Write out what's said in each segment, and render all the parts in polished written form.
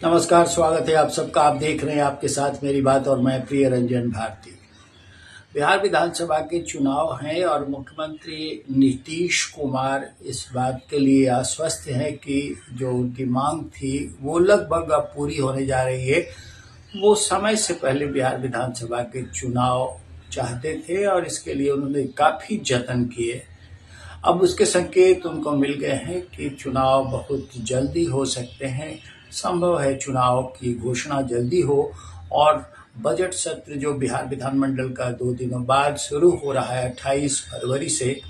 नमस्कार, स्वागत है आप सबका। आप देख रहे हैं आपके साथ मेरी बात और मैं प्रिय रंजन भारती। बिहार विधानसभा के चुनाव हैं और मुख्यमंत्री नीतीश कुमार इस बात के लिए आश्वस्त हैं कि जो उनकी मांग थी वो लगभग अब पूरी होने जा रही है। वो समय से पहले बिहार विधानसभा के चुनाव चाहते थे और इसके लिए उन्होंने काफ़ी जतन किए। अब उसके संकेत उनको मिल गए हैं कि चुनाव बहुत जल्दी हो सकते हैं। संभव है चुनाव की घोषणा जल्दी हो और बजट सत्र जो बिहार विधानमंडल का 2 दिनों बाद शुरू हो रहा है 28 फरवरी से,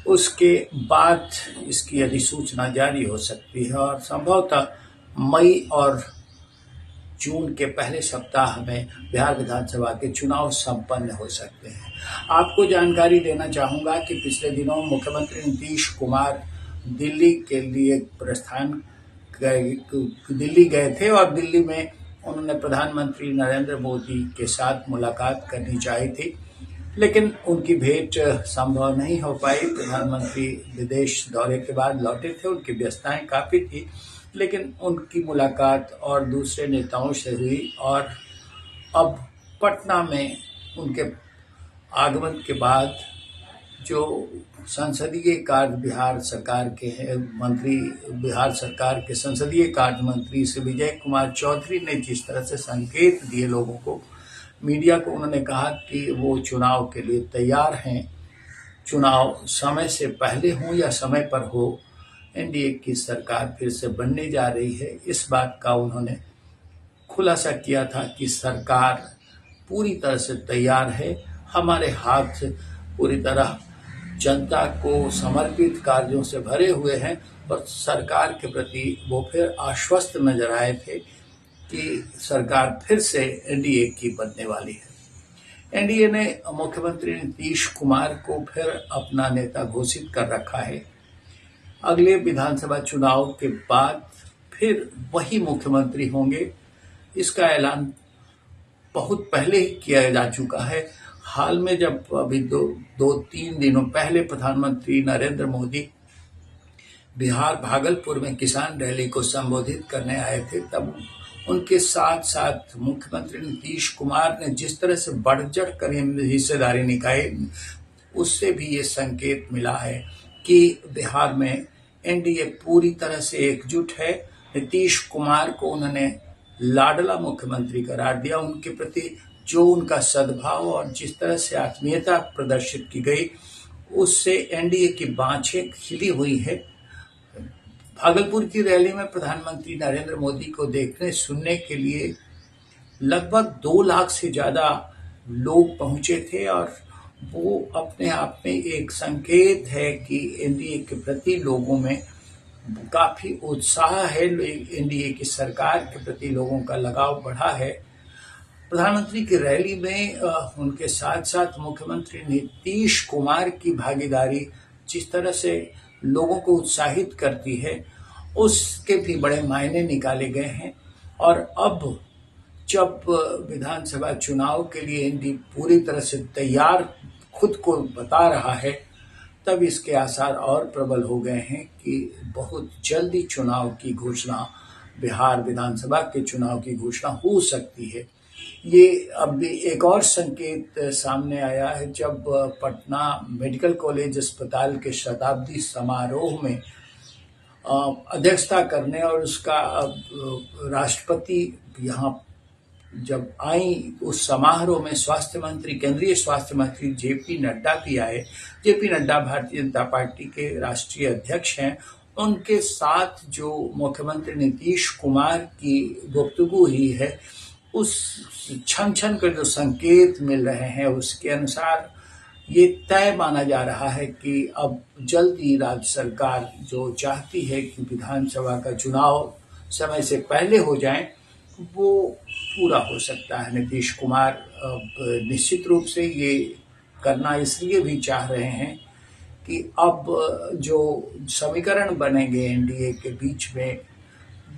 उसके बाद इसकी अधिसूचना जारी हो सकती है और संभवतः मई और जून के पहले सप्ताह में बिहार विधानसभा के चुनाव संपन्न हो सकते हैं। आपको जानकारी देना चाहूँगा कि पिछले दिनों मुख्यमंत्री नीतीश कुमार दिल्ली के लिए दिल्ली गए थे और दिल्ली में उन्होंने प्रधानमंत्री नरेंद्र मोदी के साथ मुलाकात करनी चाहिए थी, लेकिन उनकी भेंट संभव नहीं हो पाई। प्रधानमंत्री विदेश दौरे के बाद लौटे थे, उनकी व्यस्तताएं काफ़ी थी, लेकिन उनकी मुलाकात और दूसरे नेताओं से हुई और अब पटना में उनके आगमन के बाद जो संसदीय कार्य बिहार सरकार के हैं मंत्री, बिहार सरकार के संसदीय कार्य मंत्री श्री विजय कुमार चौधरी ने जिस तरह से संकेत दिए लोगों को, मीडिया को, उन्होंने कहा कि वो चुनाव के लिए तैयार हैं। चुनाव समय से पहले हो या समय पर हो, एनडीए की सरकार फिर से बनने जा रही है। इस बात का उन्होंने खुलासा किया था कि सरकार पूरी तरह से तैयार है। हमारे हाथ पूरी तरह जनता को समर्पित कार्यों से भरे हुए हैं और सरकार के प्रति वो फिर आश्वस्त नजर आए थे कि सरकार फिर से एनडीए की बनने वाली है। एनडीए ने मुख्यमंत्री नीतीश कुमार को फिर अपना नेता घोषित कर रखा है। अगले विधानसभा चुनाव के बाद फिर वही मुख्यमंत्री होंगे, इसका ऐलान बहुत पहले ही किया जा चुका है। हाल में जब अभी दो तीन दिनों पहले प्रधानमंत्री नरेंद्र मोदी बिहार भागलपुर में किसान रैली को संबोधित करने आए थे, तब उनके साथ साथ मुख्यमंत्री नीतीश कुमार ने जिस तरह से बढ़ चढ़ कर हिस्सेदारी निकाली, उससे भी ये संकेत मिला है कि बिहार में एनडीए पूरी तरह से एकजुट है। नीतीश कुमार को उन्होंने लाडला मुख्यमंत्री करार दिया। उनके प्रति जो उनका सद्भाव और जिस तरह से आत्मीयता प्रदर्शित की गई, उससे एनडीए की बाँछें खिली हुई है। भागलपुर की रैली में प्रधानमंत्री नरेंद्र मोदी को देखने सुनने के लिए लगभग 2 लाख से ज़्यादा लोग पहुंचे थे और वो अपने आप में एक संकेत है कि एनडीए के प्रति लोगों में काफ़ी उत्साह है। एनडीए की सरकार के प्रति लोगों का लगाव बढ़ा है। प्रधानमंत्री की रैली में उनके साथ साथ मुख्यमंत्री नीतीश कुमार की भागीदारी जिस तरह से लोगों को उत्साहित करती है, उसके भी बड़े मायने निकाले गए हैं। और अब जब विधानसभा चुनाव के लिए एनडीए पूरी तरह से तैयार खुद को बता रहा है, तब इसके आसार और प्रबल हो गए हैं कि बहुत जल्दी चुनाव की घोषणा, बिहार विधानसभा के चुनाव की घोषणा हो सकती है। ये अब भी एक और संकेत सामने आया है जब पटना मेडिकल कॉलेज अस्पताल के शताब्दी समारोह में अध्यक्षता करने और उसका राष्ट्रपति यहाँ जब आई, उस समारोह में स्वास्थ्य मंत्री, केंद्रीय स्वास्थ्य मंत्री जेपी नड्डा भी आए। जेपी नड्डा भारतीय जनता पार्टी के राष्ट्रीय अध्यक्ष हैं। उनके साथ जो मुख्यमंत्री नीतीश कुमार की गुफ्तगू हुई है, उस छन छन कर जो संकेत मिल रहे हैं, उसके अनुसार ये तय माना जा रहा है कि अब जल्दी राज्य सरकार जो चाहती है कि विधानसभा का चुनाव समय से पहले हो जाए, वो पूरा हो सकता है। नीतीश कुमार निश्चित रूप से ये करना इसलिए भी चाह रहे हैं कि अब जो समीकरण बनेंगे एनडीए के बीच में,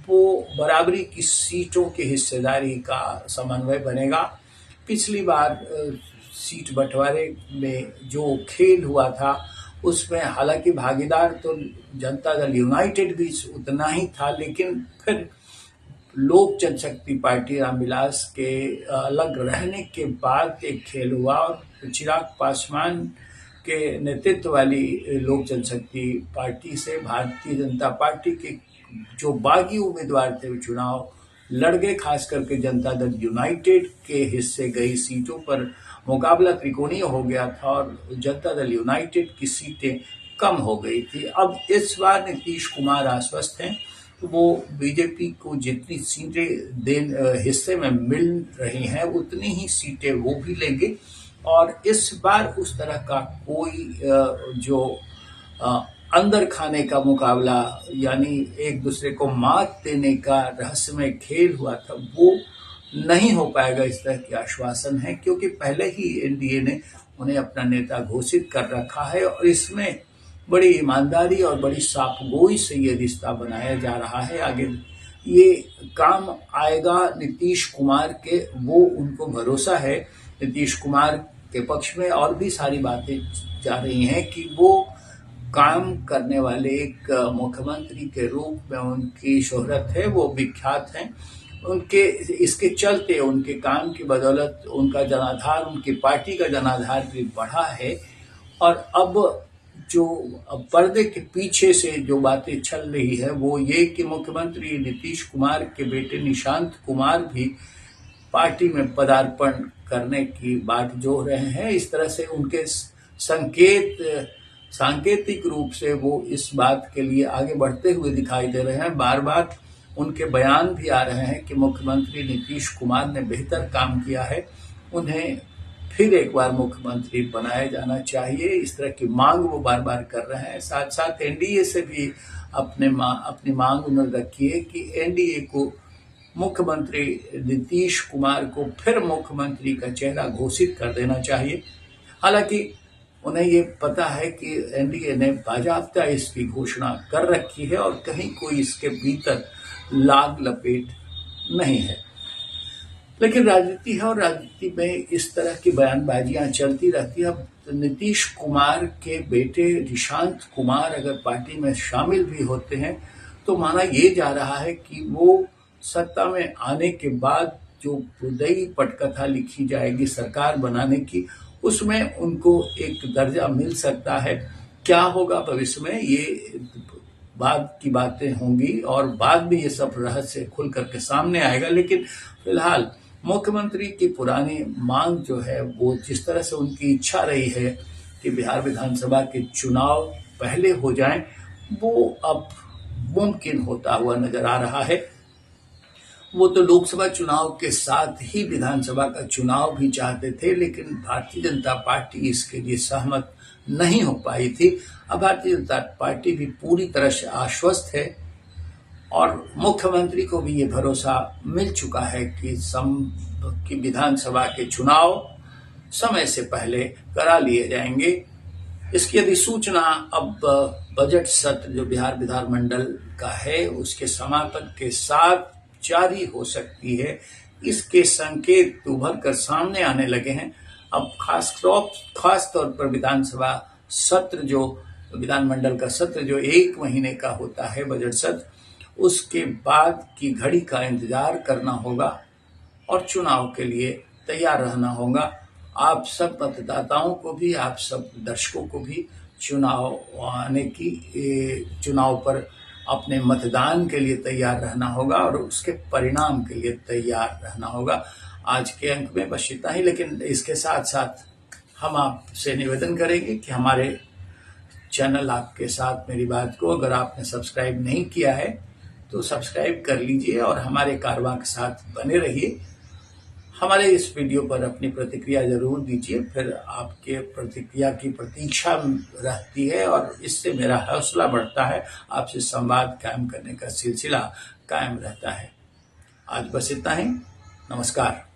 वो बराबरी की सीटों की हिस्सेदारी का समन्वय बनेगा। पिछली बार सीट बंटवारे में जो खेल हुआ था, उसमें हालांकि भागीदार तो जनता दल यूनाइटेड भी उतना ही था, लेकिन फिर लोक जनशक्ति पार्टी रामविलास के अलग रहने के बाद एक खेल हुआ और चिराग पासवान के नेतृत्व वाली लोक जनशक्ति पार्टी से भारतीय जनता पार्टी के जो बागी उम्मीदवार थे चुनाव लड़ गए। खास करके जनता दल यूनाइटेड के हिस्से गई सीटों पर मुकाबला त्रिकोणीय हो गया था और जनता दल यूनाइटेड की सीटें कम हो गई थी। अब इस बार नीतीश कुमार आश्वस्त हैं, वो बीजेपी को जितनी सीटें हिस्से में मिल रही हैं उतनी ही सीटें वो भी लेंगे और इस बार उस तरह का कोई जो अंदर खाने का मुकाबला यानी एक दूसरे को मात देने का रहस्यमय खेल हुआ था वो नहीं हो पाएगा। इस तरह के आश्वासन है क्योंकि पहले ही एनडीए ने उन्हें अपना नेता घोषित कर रखा है और इसमें बड़ी ईमानदारी और बड़ी साफगोई से ये रिश्ता बनाया जा रहा है। आगे ये काम आएगा नीतीश कुमार के, वो उनको भरोसा है। नीतीश कुमार के पक्ष में और भी सारी बातें जा रही हैं कि वो काम करने वाले एक मुख्यमंत्री के रूप में उनकी शोहरत है, वो विख्यात हैं। उनके इसके चलते उनके काम की बदौलत उनका जनाधार, उनकी पार्टी का जनाधार भी बढ़ा है। और अब जो पर्दे के पीछे से जो बातें चल रही है वो ये कि मुख्यमंत्री नीतीश कुमार के बेटे निशांत कुमार भी पार्टी में पदार्पण करने की बात जोड़ रहे हैं। इस तरह से उनके सांकेतिक रूप से वो इस बात के लिए आगे बढ़ते हुए दिखाई दे रहे हैं। बार बार उनके बयान भी आ रहे हैं कि मुख्यमंत्री नीतीश कुमार ने बेहतर काम किया है, उन्हें फिर एक बार मुख्यमंत्री बनाया जाना चाहिए। इस तरह की मांग वो बार बार कर रहे हैं। साथ साथ एनडीए से भी अपनी मांग उन्होंने रखी है कि एनडीए को मुख्यमंत्री नीतीश कुमार को फिर मुख्यमंत्री का चेहरा घोषित कर देना चाहिए। हालांकि उन्हें ये पता है कि एनडीए ने बाजाबता इसकी घोषणा कर रखी है और कहीं कोई इसके भीतर लाग लपेट नहीं है। लेकिन राजनीति है और राजनीति में इस तरह की बयानबाजियां चलती रहती है। अब नीतीश कुमार के बेटे निशांत कुमार अगर पार्टी में शामिल भी होते हैं तो माना ये जा रहा है कि वो सत्ता में आने के बाद जो हृदयी पटकथा लिखी जाएगी सरकार बनाने की, उसमें उनको एक दर्जा मिल सकता है। क्या होगा भविष्य में ये बाद की बातें होंगी और बाद में ये सब रहस्य खुल करके सामने आएगा। लेकिन फिलहाल मुख्यमंत्री की पुरानी मांग जो है वो जिस तरह से उनकी इच्छा रही है कि बिहार विधानसभा के चुनाव पहले हो जाएं, वो अब मुमकिन होता हुआ नजर आ रहा है। वो तो लोकसभा चुनाव के साथ ही विधानसभा का चुनाव भी चाहते थे, लेकिन भारतीय जनता पार्टी इसके लिए सहमत नहीं हो पाई थी। अब भारतीय जनता पार्टी भी पूरी तरह से आश्वस्त है और मुख्यमंत्री को भी ये भरोसा मिल चुका है कि विधानसभा के चुनाव समय से पहले करा लिए जाएंगे। इसकी अधिसूचना अब बजट सत्र जो बिहार विधानमंडल का है उसके समापन के साथ जारी हो सकती है। इसके संकेत उभर कर सामने आने लगे हैं। अब खास तौर पर विधानसभा सत्र जो विधानमंडल का सत्र जो 1 महीने का होता है बजट सत्र, उसके बाद की घड़ी का इंतजार करना होगा और चुनाव के लिए तैयार रहना होगा। आप सब मतदाताओं को भी, आप सब दर्शकों को भी चुनाव पर अपने मतदान के लिए तैयार रहना होगा और उसके परिणाम के लिए तैयार रहना होगा। आज के अंक में बस इतना ही, लेकिन इसके साथ साथ हम आपसे निवेदन करेंगे कि हमारे चैनल आपके साथ मेरी बात को अगर आपने सब्सक्राइब नहीं किया है तो सब्सक्राइब कर लीजिए और हमारे कारवां के साथ बने रहिए। हमारे इस वीडियो पर अपनी प्रतिक्रिया जरूर दीजिए, फिर आपके प्रतिक्रिया की प्रतीक्षा रहती है और इससे मेरा हौसला बढ़ता है, आपसे संवाद कायम करने का सिलसिला कायम रहता है। आज बस इतना ही। नमस्कार।